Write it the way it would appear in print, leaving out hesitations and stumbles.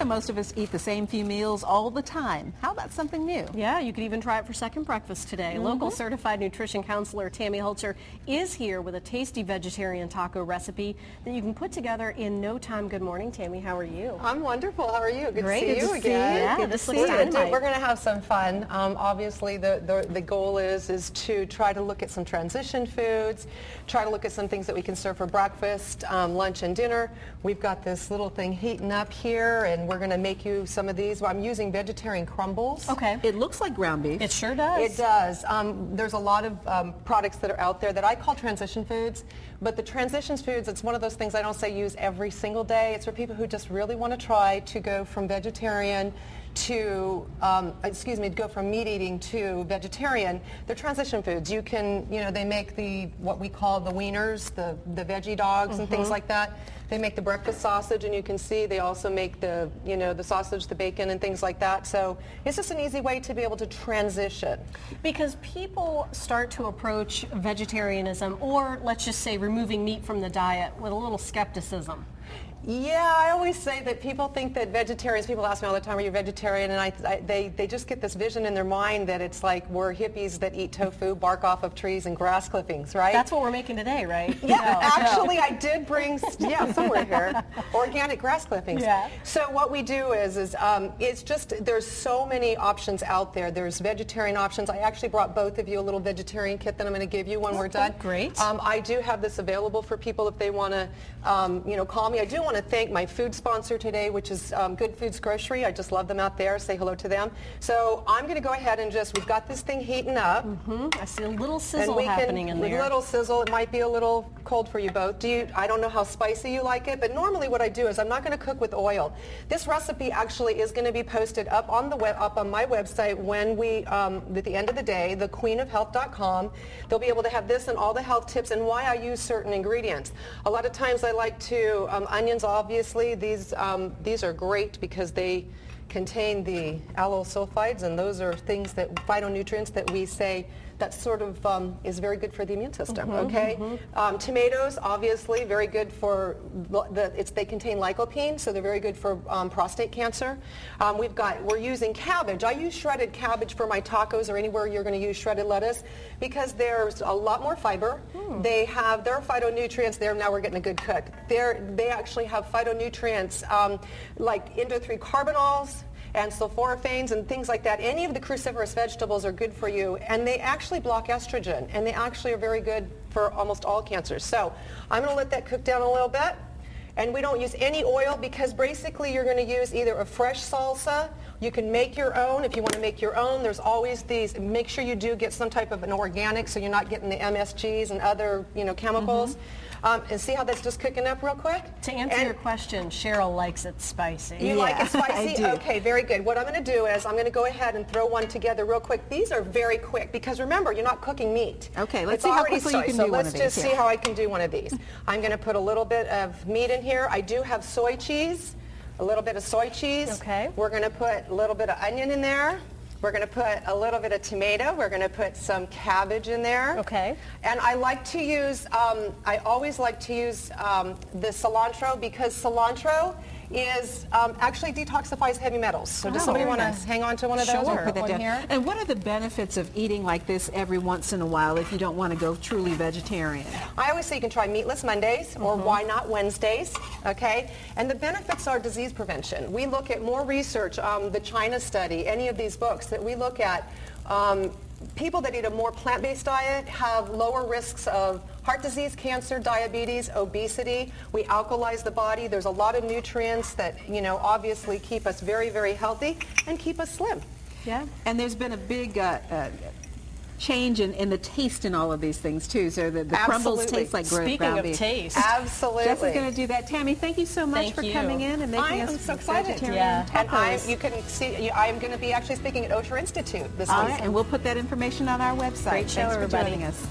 most of us eat the same few meals all the time. How about something new? Yeah, you could even try it for second breakfast today. Local certified nutrition counselor Tami Hulcher is here with a tasty vegetarian taco recipe that you can put together in no time. Good morning, Tami. How are you? I'm wonderful. How are you? Good Great. to see you again. Yeah, Good this to looks see you. dynamite. We're going to have some fun. Obviously, the goal is to try to look at some transition foods, try to look at some things that we can serve for breakfast, lunch, and dinner. We've got this little thing heating up here, and we're going to make you some of these. Well, I'm using vegetarian crumbles. Okay. It looks like ground beef. It sure does. It does. There's a lot of products that are out there that I call transition foods, but the transition foods, it's one of those things I don't say use every single day. It's for people who just really want to try to go from vegetarian to, go from meat eating to vegetarian. They're transition foods. You can, they make what we call the wieners, the veggie dogs and things like that. They make the breakfast sausage, and you can see they also make the, the sausage, the bacon, and things like that. So it's just an easy way to be able to transition. Because people start to approach vegetarianism, or let's just say removing meat from the diet, with a little skepticism. Yeah, I always say that people think that vegetarians, people ask me all the time, are you vegetarian? And they just get this vision in their mind that it's like we're hippies that eat tofu, bark off of trees, and grass clippings, right? That's what we're making today, right? Yeah, actually I did bring, somewhere here, organic grass clippings. Yeah. So what we do is it's just, there's so many options out there. There's vegetarian options. I actually brought both of you a little vegetarian kit that I'm going to give you when we're done. Great. I do have this available for people if they want to, call me. I do want to thank my food sponsor today, which is Good Foods Grocery. I just love them out there. Say hello to them. So I'm going to go ahead and we've got this thing heating up. I see a little sizzle happening in there. A little sizzle. It might be a little cold for you both. I don't know how spicy you like it, but normally what I do is I'm not going to cook with oil. This recipe actually is going to be posted up on my website when at the end of the day, thequeenofhealth.com. They'll be able to have this and all the health tips and why I use certain ingredients. A lot of times I like to, onions obviously, these are great because they contain the allyl sulfides, and those are things that, phytonutrients that we say that sort of is very good for the immune system, okay? Tomatoes, obviously, very good for, they contain lycopene, so they're very good for prostate cancer. We're using cabbage. I use shredded cabbage for my tacos or anywhere you're going to use shredded lettuce because there's a lot more fiber. They have their phytonutrients there. Now we're getting a good cook. They actually have phytonutrients like indole-3 carbanols and sulforaphanes and things like that. Any of the cruciferous vegetables are good for you, and they actually block estrogen, and they actually are very good for almost all cancers. So I'm going to let that cook down a little bit, and we don't use any oil because basically you're going to use either a fresh salsa. You can make your own if you want to make your own. There's always these. Make sure you do get some type of an organic so you're not getting the MSGs and other chemicals. And see how that's just cooking up real quick? To answer your question, Cheryl likes it spicy. You like it spicy? I do. Okay, very good. What I'm going to do is I'm going to go ahead and throw one together real quick. These are very quick because remember, you're not cooking meat. Okay, let's see how quickly you can do one of these. So let's just see how I can do one of these. I'm going to put a little bit of meat in here. I do have soy cheese, a little bit of soy cheese. Okay. We're going to put a little bit of onion in there. We're going to put a little bit of tomato. We're going to put some cabbage in there. Okay. And I like to use, I always like to use the cilantro because cilantro is actually detoxifies heavy metals. So does somebody want to hang on to one of those? Sure. Or Put that One down. here. And what are the benefits of eating like this every once in a while if you don't want to go truly vegetarian? I always say you can try meatless Mondays or why not Wednesdays, okay? And the benefits are disease prevention. We look at more research, the China study, any of these books that we look at, people that eat a more plant-based diet have lower risks of heart disease, cancer, diabetes, obesity. We alkalize the body. There's a lot of nutrients that, obviously keep us very, very healthy and keep us slim. Yeah. And there's been a big change in the taste in all of these things too. So the crumbles taste like ground beef. Speaking of taste. Absolutely. Jess is going to do that. Tami, thank you so much for coming in and making us so excited. vegetarian And tacos. you can see, I'm going to be actually speaking at Hulcher Institute this All week. right, and we'll put that information on our website. Great show, Thanks for everybody. joining us.